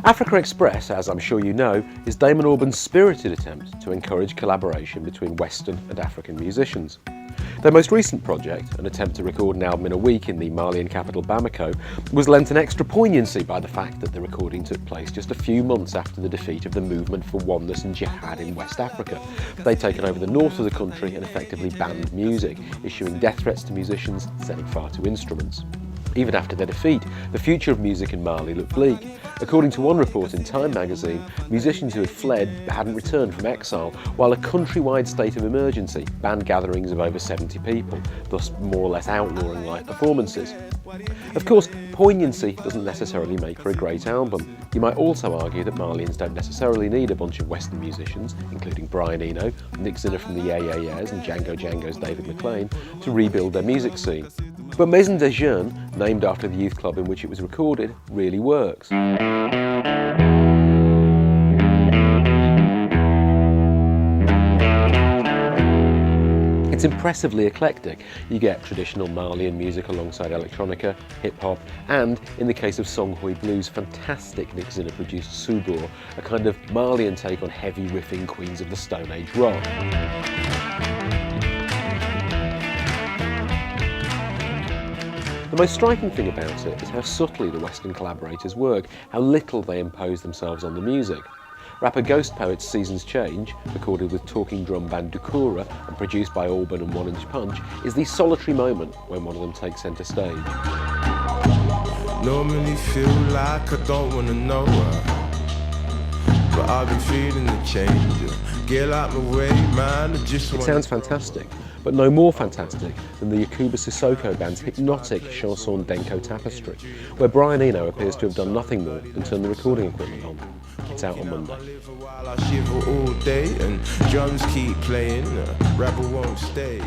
Africa Express, as I'm sure you know, is Damon Albarn's spirited attempt to encourage collaboration between Western and African musicians. Their most recent project, an attempt to record an album in a week in the Malian capital Bamako, was lent an extra poignancy by the fact that the recording took place just a few months after the defeat of the movement for oneness and jihad in West Africa. They'd taken over the north of the country and effectively banned music, issuing death threats to musicians, setting fire to instruments. Even after their defeat, the future of music in Mali looked bleak. According to one report in Time magazine, musicians who had fled hadn't returned from exile, while a countrywide state of emergency banned gatherings of over 70 people, thus more or less outlawing live performances. Of course, poignancy doesn't necessarily make for a great album. You might also argue that Malians don't necessarily need a bunch of Western musicians, including Brian Eno, Nick Zinner from the Yeah Yeah Yeahs and Django's David McLean, to rebuild their music scene. But Maison de Jeunes, named after the youth club in which it was recorded, really works. It's impressively eclectic. You get traditional Malian music alongside electronica, hip-hop, and, in the case of Songhui Blues, fantastic Nick Zinner-produced Subor, a kind of Malian take on heavy riffing Queens of the Stone Age rock. The most striking thing about it is how subtly the Western collaborators work, how little they impose themselves on the music. Rapper Ghostpoet's Seasons Change, recorded with talking drum band Dukura and produced by Albarn and 1 Inch Punch, is the solitary moment when one of them takes centre stage. Normally feel like I don't want to know but I've been feeling the change. Get out my way, man. It sounds fantastic, but no more fantastic than the Yakuba Sissoko band's hypnotic chanson Denko Tapestry, where Brian Eno appears to have done nothing more than turn the recording equipment on. It's out on Monday. I shiver all day and drums keep playing, rapper won't stay.